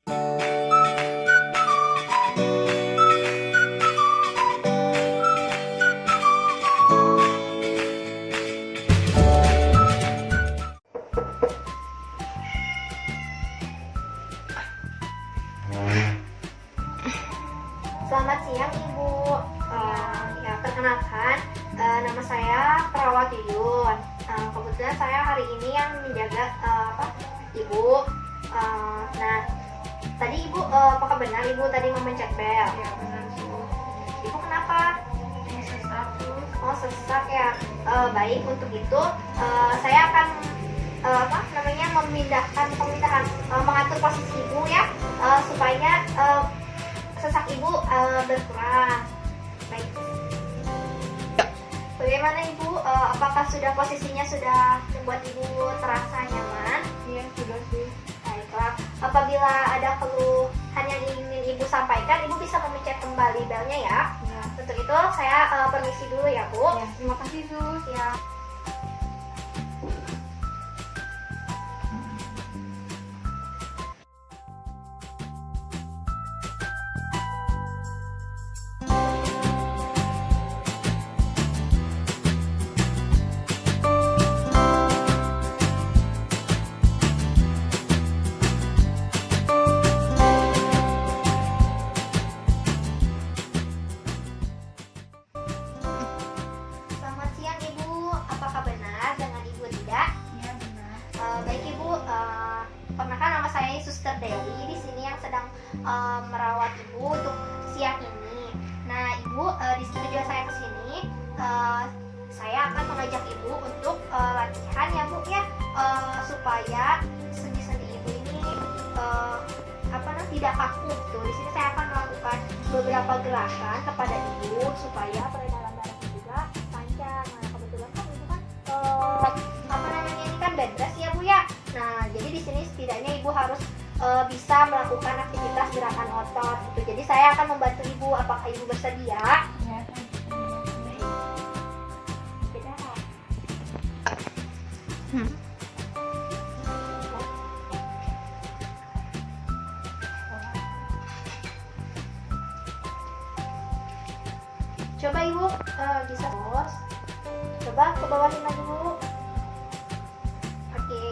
Selamat siang Ibu. Ya perkenalkan, nama saya Perawat Yuyun. Kebetulan saya hari ini yang menjaga Ibu. Nah, tadi Ibu, apakah benar Ibu tadi memencet bel? Ya benar Bu. Ibu kenapa? Sesak Bu. Oh sesak ya. Baik, untuk itu saya akan mengatur posisi Ibu ya, supaya sesak Ibu berkurang. Baik. Bagaimana Ibu? Apakah posisinya sudah membuat Ibu terasa nyaman? Iya sudah sih. Baiklah. Apabila ada keluhan yang ingin Ibu sampaikan, Ibu bisa memencet kembali belnya ya. Ya. Untuk itu saya permisi dulu ya Bu. Ya, terima kasih Sus. Ya. Selamat siang Ibu. Apakah benar dengan Ibu tidak? Iya benar. Baik Ibu, perkenalkan nama saya Suster Dewi di sini yang sedang merawat Ibu untuk siang ini. Nah Ibu, di tujuan saya ke sini, saya akan mengajak Ibu untuk latihan ya Bu ya, supaya sendi-sendi Ibu ini tidak kaku. Tuh, di sini saya akan melakukan beberapa gerakan kepada Ibu supaya peredaran darahnya juga lancar. Nah kebetulan kan Ibu kan ini kan bed rest ya Bu ya. Nah jadi di sini setidaknya Ibu harus bisa melakukan aktivitas gerakan otot gitu. Jadi saya akan membantu Ibu. Apakah Ibu bersedia? Ya. Beda. Coba Ibu bisa bos. Coba ke bawahin lagi Bu. Oke.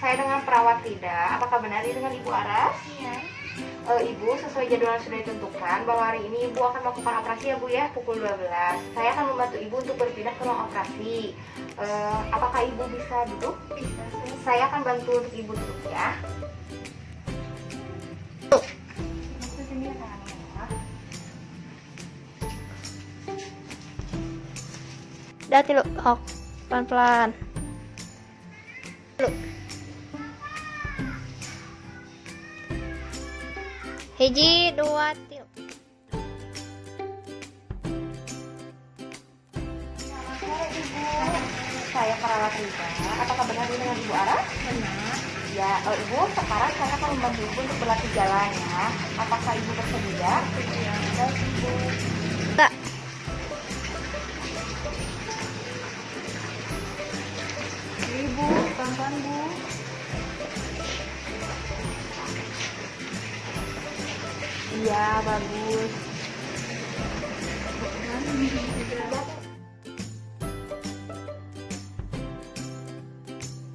Saya dengan perawat Rida. Apakah benar ini dengan Ibu Aras? Iya. Ibu sesuai jadwal yang sudah ditentukan bahwa hari ini Ibu akan melakukan operasi ya Bu ya, pukul 12. Saya akan membantu Ibu untuk berpindah ke ruang operasi. Apakah Ibu bisa duduk? Bisa, sus. Saya akan bantu untuk Ibu duduk ya. Aku sini tangannya. Udah tilu, pelan-pelan. Tilu. Hiji, dua, tilu. Selamat sore Ibu. Saya perawat Rita. Apakah benar ini dengan Ibu Ara? Benar. Ya, Ibu, sekarang saya akan membantu Ibu untuk berlatih jalan ya. Apakah Ibu bersedia? Iya. Baik, Ibu. Enggak. Ibu, pelan-pelan Bu. Iya, bagus.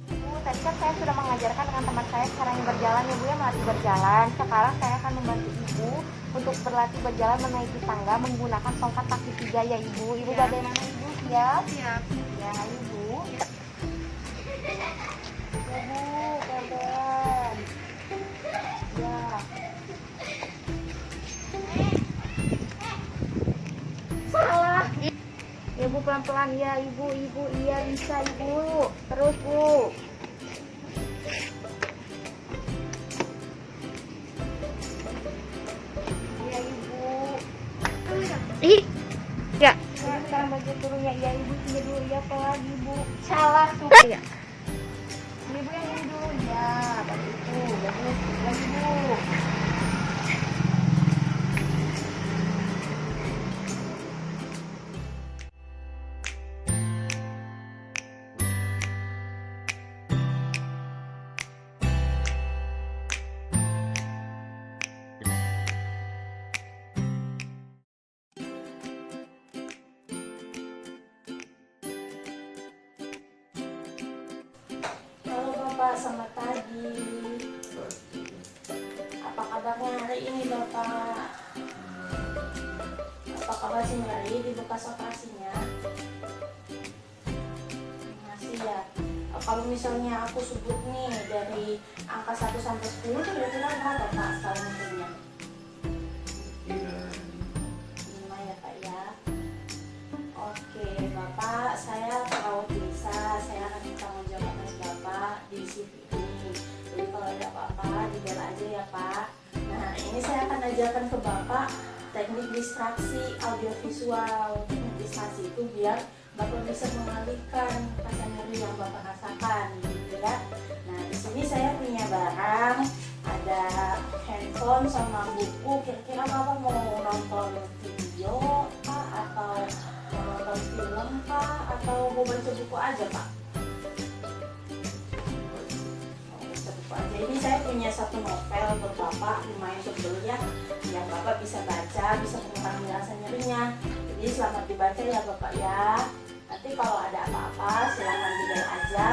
Bu, tadi kan saya sudah mengajarkan dengan teman saya caranya berjalan ya Bu ya, melatih berjalan. Sekarang saya akan membantu Ibu untuk berlatih berjalan menaiki tangga menggunakan tongkat kaki 3 ya Ibu. Ibu Ya. bagaimana Ibu? Siap? Siap. Ya, Ibu. Ya, Bu, pelan-pelan. Ya. Salah. Ya Bu, pelan-pelan ya Ibu, iya bisa Ibu. Terus Bu. Iya Ibu. Ih. Ya. Ya, sekarang bagian turunnya iya Ibu, sini dulu ya pelan Ibu. Salah tuh. Iya. Ibu yang ini dulu ya, baru itu, bagus, lagi Bu. Halo Bapak, selamat pagi. Apa kabarnya hari ini Bapak? Apakah masih nyeri di bekas operasinya? Masih ya. Kalau misalnya aku sebut nih dari angka 1 sampai 10 kira-kira berapa Pak skala mungkinnya? 5 ya Pak ya. Oke Bapak, saya perawat desa, saya akan minta menjawab atas Bapak di CV ini. Jadi kalau ada apa-apa, dibel aja ya Pak. Nah ini saya akan ajarkan ke Bapak teknik distraksi audiovisual. Teknik distraksi itu biar Bapak bisa mengalihkan rasa nyeri yang Bapak rasakan gitu ya. Nah di sini saya punya barang, ada handphone sama buku. Kira-kira Bapak mau nonton video Pak, atau mau nonton film Pak, atau mau baca buku aja Pak? Mau baca buku aja. Ini saya punya satu novel buat Bapak, lumayan tebel ya, yang Bapak bisa baca, bisa mengurangi rasa nyerinya. Jadi selamat dibaca ya Bapak ya. Nanti kalau ada apa-apa silahkan dibel aja.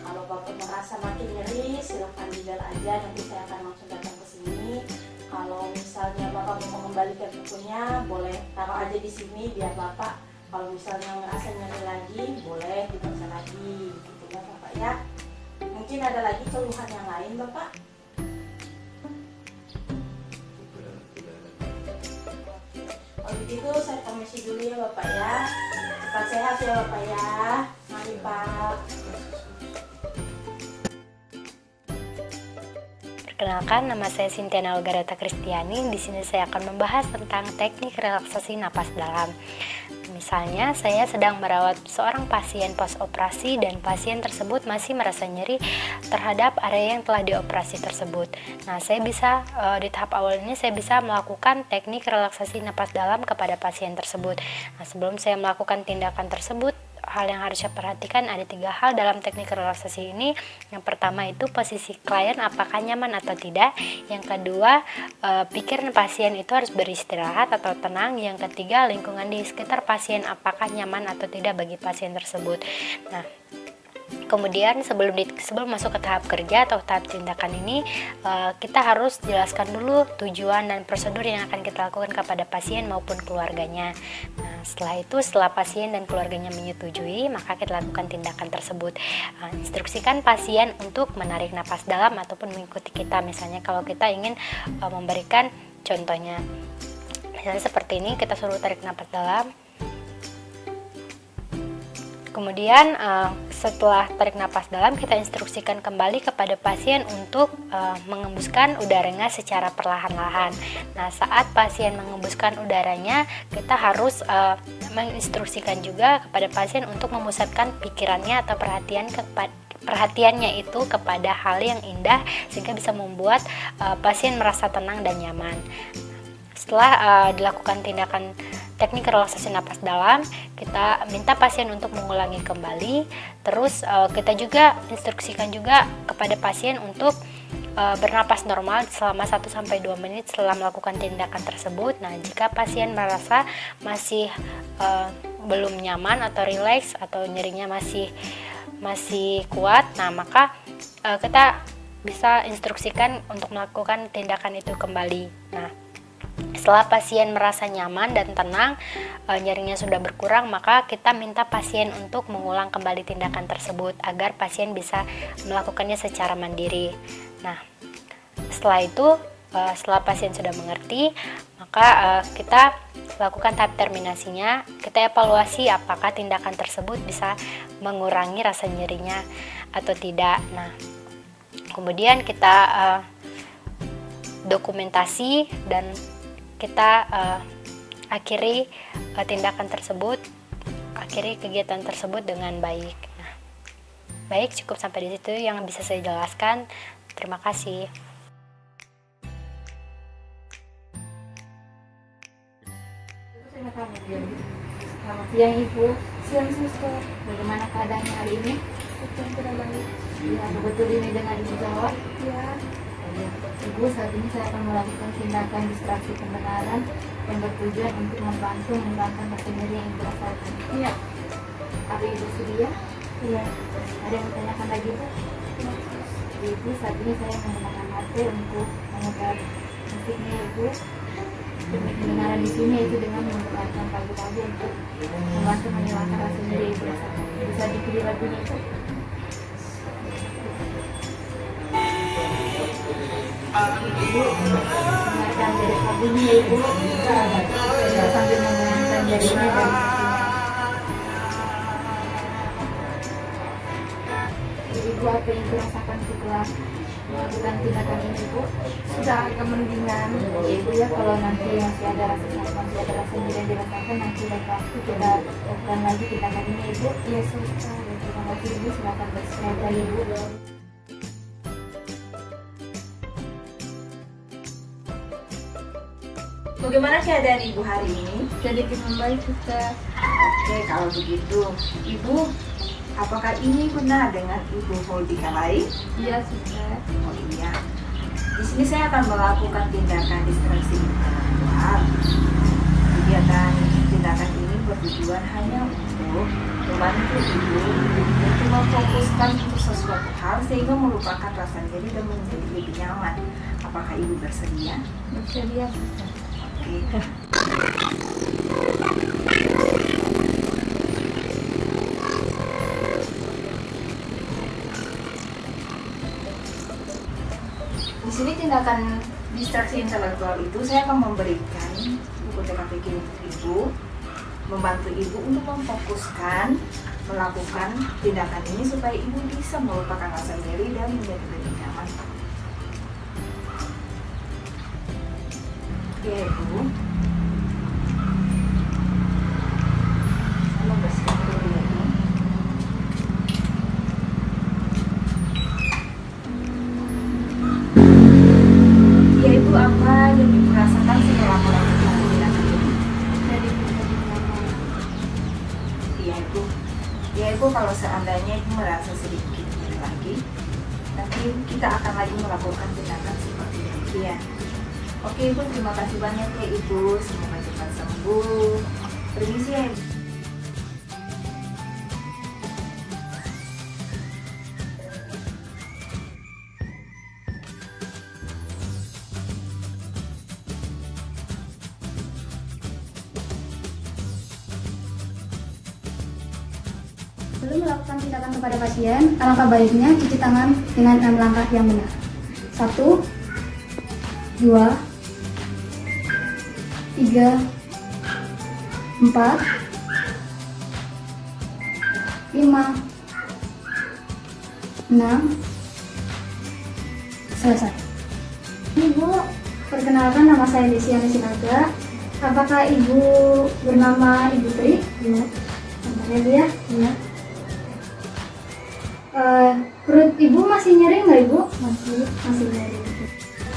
Kalau Bapak merasa makin nyeri silahkan dibel aja, nanti saya akan langsung datang ke sini. Kalau misalnya Bapak mau mengembalikan bukunya, boleh taruh aja di sini biar Bapak kalau misalnya ngerasa nyeri lagi, boleh dibaca lagi gitu ya Bapak ya. Mungkin ada lagi keluhan yang lain Bapak? Kalau begitu saya permisi dulu ya Bapak ya. Cepat sehat ya Bapak ya. Mari Pak. Perkenalkan, nama saya Cynthia Algareta Kristiani. Di sini saya akan membahas tentang teknik relaksasi napas dalam. Misalnya, saya sedang merawat seorang pasien post-operasi dan pasien tersebut masih merasa nyeri terhadap area yang telah dioperasi tersebut. Nah, saya bisa di tahap awal ini saya bisa melakukan teknik relaksasi napas dalam kepada pasien tersebut. Nah, sebelum saya melakukan tindakan tersebut, hal yang harus saya perhatikan ada 3 hal dalam teknik relaksasi ini. Yang pertama itu posisi klien apakah nyaman atau tidak. Yang kedua, pikiran pasien itu harus beristirahat atau tenang. Yang ketiga, lingkungan di sekitar pasien apakah nyaman atau tidak bagi pasien tersebut. Nah, Kemudian sebelum masuk ke tahap kerja atau tahap tindakan ini, kita harus jelaskan dulu tujuan dan prosedur yang akan kita lakukan kepada pasien maupun keluarganya. Nah, setelah pasien dan keluarganya menyetujui, maka kita lakukan tindakan tersebut. Instruksikan pasien untuk menarik napas dalam ataupun mengikuti kita. Misalnya kalau kita ingin memberikan contohnya, misalnya seperti ini, kita suruh tarik napas dalam. Kemudian setelah tarik napas dalam, kita instruksikan kembali kepada pasien untuk mengembuskan udaranya secara perlahan-lahan. Nah, saat pasien mengembuskan udaranya, kita harus menginstruksikan juga kepada pasien untuk memusatkan pikirannya atau perhatiannya itu kepada hal yang indah, sehingga bisa membuat pasien merasa tenang dan nyaman. Setelah dilakukan tindakan teknik relaksasi napas dalam, kita minta pasien untuk mengulangi kembali. Terus kita juga instruksikan juga kepada pasien untuk bernapas normal selama 1-2 menit setelah melakukan tindakan tersebut. Nah, jika pasien merasa masih belum nyaman atau rileks atau nyerinya masih kuat, nah maka kita bisa instruksikan untuk melakukan tindakan itu kembali. Nah, setelah pasien merasa nyaman dan tenang, nyerinya sudah berkurang, maka kita minta pasien untuk mengulang kembali tindakan tersebut agar pasien bisa melakukannya secara mandiri. Nah, setelah itu, setelah pasien sudah mengerti, maka kita lakukan tahap terminasinya. Kita evaluasi apakah tindakan tersebut bisa mengurangi rasa nyerinya atau tidak. Nah, kemudian kita dokumentasi dan kita akhiri kegiatan tersebut dengan baik. Nah, baik, cukup sampai di situ yang bisa saya jelaskan. Terima kasih. Selamat siang Ibu. Siang Suster. Bagaimana keadaannya hari ini? Sudah baik. Ya, betul ini dengan Ibu Jawa. Ya. Ibu, saat ini saya akan melakukan tindakan distraksi pendengaran yang bertujuan untuk membantu menghilangkan rasa nyeri yang dirasakan. Iya. Apa Ibu sedia? Iya. Ada yang bertanyakan lagi Bu? Iya. Ibu, saat ini saya menggunakan HP untuk memutar musiknya Ibu. Teknik pendengaran di sini itu dengan menggunakan lagu-lagu untuk membantu menghilangkan rasa nyeri yang dirasakan. Bisa dipilih lagunya itu? Ibu dengarkan dari lagunya Ibu sambil menggunakan jarinya dan Ibu, apa yang dirasakan setelah melakukan tindakan ini Ibu? Sudah agak mendingan. Ibu ya, kalau nanti masih ada rasa sakit, masih ada rasa nyeri yang dirasakan, nanti lain waktu kita lakukan lagi tindakan ini Ibu. Iya Suster. Terima kasih Ibu, silakan bersedia Ibu. Bagaimana keadaan Ibu hari ini? Sedikit membaik Suster. Oke, kalau begitu, Ibu, apakah ini benar dengan Ibu Holdika lain? Iya Suster. Oh iya. Di sini saya akan melakukan tindakan distraksi intelektual. Kegiatan tindakan ini bertujuan hanya untuk membantu Ibu untuk memfokuskan untuk sesuatu hal sehingga melupakan rasa nyeri dan menjadi lebih nyaman. Apakah Ibu bersedia? Bersedia Suster. Oke. Di sini tindakan distraksi intelektual itu saya akan memberikan buku TKPG untuk Ibu, membantu Ibu untuk memfokuskan melakukan tindakan ini supaya Ibu bisa melupakan rasa nyeri dan menjadi lebih nyaman. Oke Ibu, saya bersihkan dulu ini. Ya Ibu, apa yang Ibu rasakan setelah melakukan tindakan ini? Jadi lebih nyaman. Iya Ibu. Ya Ibu, kalau seandainya Ibu merasa sedikit nyeri lagi, nanti kita akan lagi melakukan tindakan seperti ini. Ya. Oke Ibu, terima kasih banyak ya Ibu. Semoga cepat sembuh. Permisi ya Ibu. Sebelum melakukan tindakan kepada pasien, alangkah baiknya cuci tangan dengan 6 langkah yang benar. 1, 2, 3, 4, 5, 6, selesai. Ibu, perkenalkan nama saya Desiana Sinaga. Apakah Ibu bernama Ibu Tri? Iya. Bentar ya Bu ya. Iya. Perut Ibu masih nyeri nggak Ibu? Masih nyeri.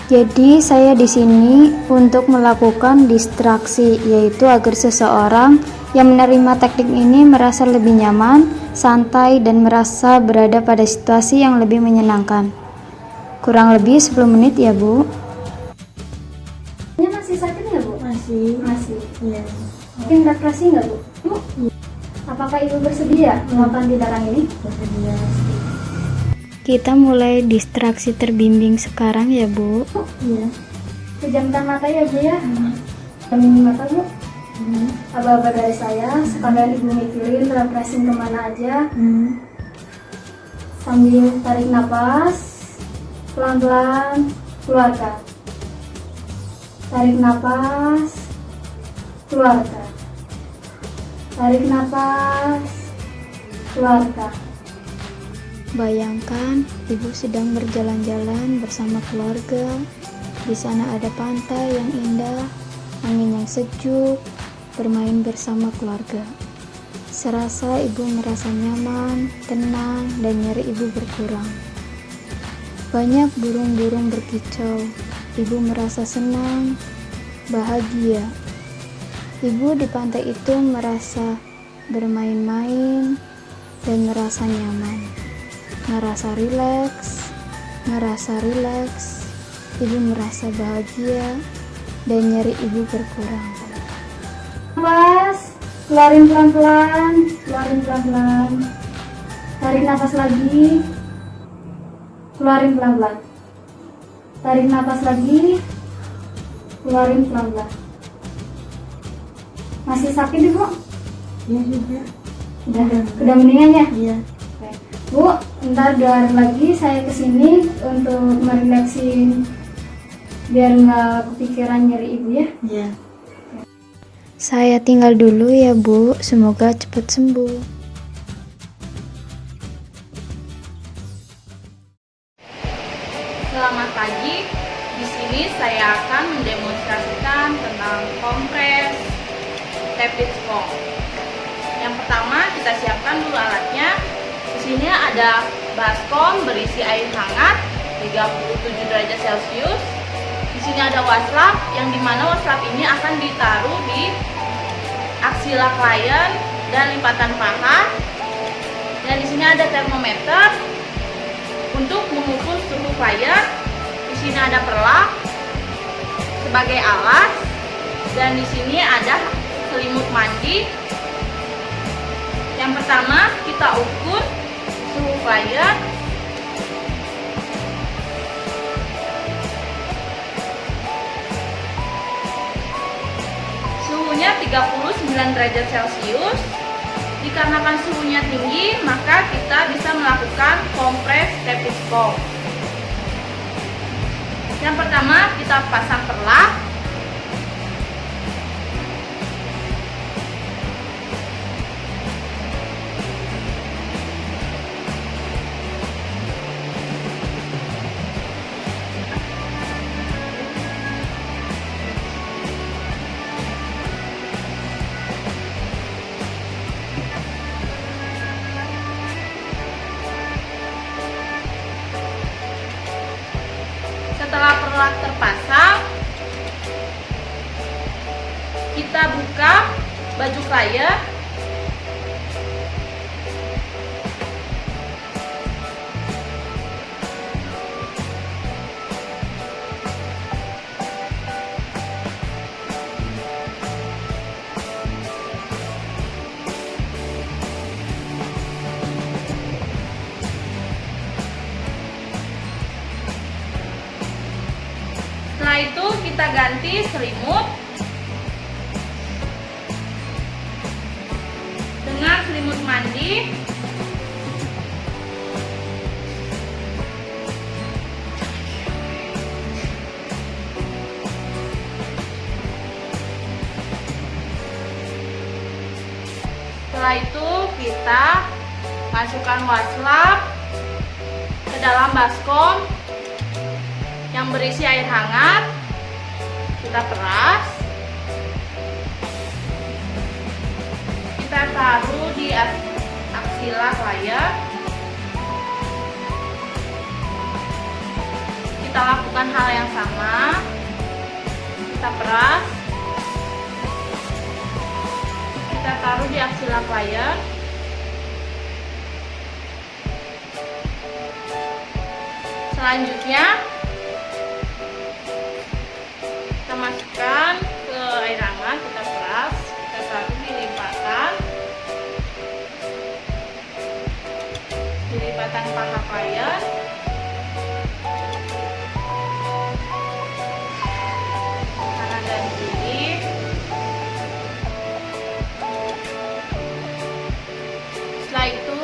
Jadi saya di sini untuk melakukan distraksi, yaitu agar seseorang yang menerima teknik ini merasa lebih nyaman, santai, dan merasa berada pada situasi yang lebih menyenangkan. Kurang lebih 10 menit ya Bu. Ini masih sakit nggak Bu? Masih. Iya. Mungkin refleksi nggak Bu? Bu? Apakah Ibu bersedia melakukan tindakan ini? Bersedia. Kita mulai distraksi terbimbing sekarang ya Bu. Iya. Pejamkan mata ya Bu ya. Pejamkan mata Bu. Aba-aba dari saya, sekalian Ibu mikirin refreshing kemana aja. Sambil tarik nafas, pelan-pelan keluarkan. Tarik nafas, keluarkan. Tarik nafas, keluarkan. Bayangkan Ibu sedang berjalan-jalan bersama keluarga. Di sana ada pantai yang indah, angin yang sejuk, bermain bersama keluarga. Serasa Ibu merasa nyaman, tenang, dan nyeri Ibu berkurang. Banyak burung-burung berkicau. Ibu merasa senang, bahagia. Ibu di pantai itu merasa bermain-main dan merasa nyaman. Ngerasa rileks, Ibu merasa bahagia dan nyeri Ibu berkurang. Nafas, keluarin pelan-pelan, tarik nafas lagi, keluarin pelan-pelan, tarik nafas lagi, keluarin pelan-pelan. Masih sakit Ibu? Iya juga. Udah mendingan ya? Iya. Bu, ntar 2 hari lagi saya kesini untuk merelaksin biar nggak kepikiran nyeri Ibu ya. Iya. Saya tinggal dulu ya Bu, semoga cepat sembuh. Selamat pagi. Di sini saya akan mendemonstrasikan tentang kompres Rapid Smoke. Yang pertama kita siapkan dulu alatnya. Di sini ada baskom berisi air hangat 37 derajat Celcius. Di sini ada waslap, yang dimana waslap ini akan ditaruh di aksila klien dan lipatan paha. Dan di sini ada termometer untuk mengukur suhu klien. Di sini ada perlak sebagai alas, dan di sini ada selimut mandi. Yang pertama kita ukur suhu klien. Suhunya 39 derajat Celcius. Dikarenakan suhunya tinggi, maka kita bisa melakukan kompres Rapid Smoke. Yang pertama kita pasang perlak. Setelah perlak terpasang, kita buka baju klien. Setelah itu kita ganti selimut dengan selimut mandi. kita masukkan waslap ke dalam baskom yang berisi air hangat. Kita peras. Kita taruh di aksila klien. Kita lakukan hal yang sama. Kita peras. Kita taruh di aksila klien. Selanjutnya kita masukkan ke air hangat, kita peras, kita taruh di lipatan paha klien. Kanan dan kiri. Setelah itu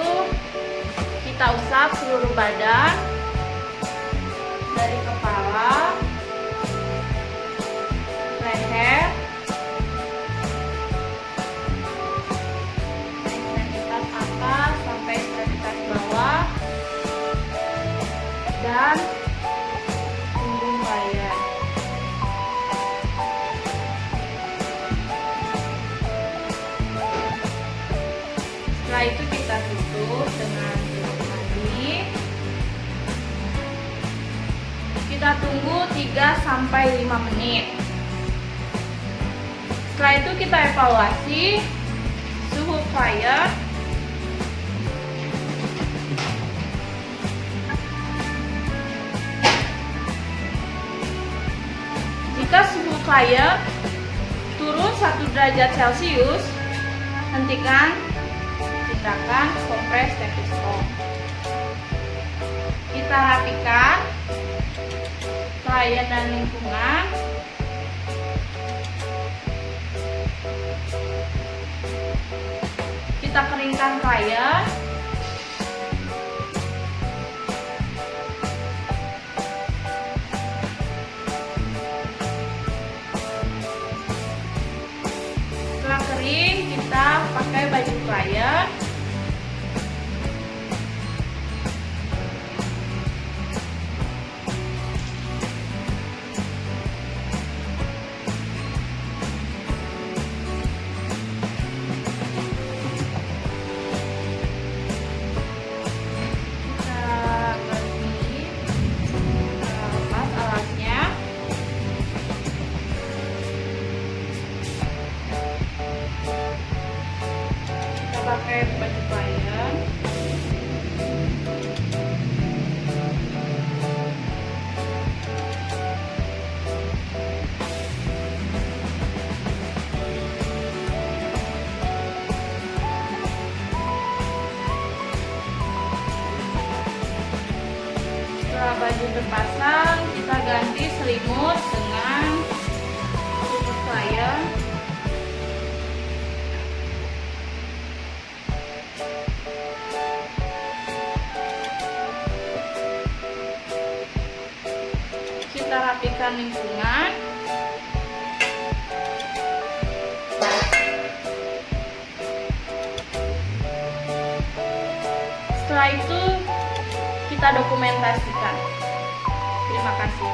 kita usap seluruh badan dari kepala, leher, ekstremitas atas sampai ekstremitas bawah, dan punggung klien. Setelah itu kita tutup dengan tisu mandi. Kita tunggu 3-5 menit. Setelah itu kita evaluasi suhu klien. Jika suhu klien turun 1 derajat Celcius, hentikan tindakan kompres stethoscope. Kita rapikan klien dan lingkungan. Kita keringkan klien. Setelah kering, kita pakai baju klien. Pakai baju klien. Setelah baju terpasang, kita ganti selimut dengan selimut klien. Kita rapikan lingkungan. Setelah itu kita dokumentasikan. Terima kasih.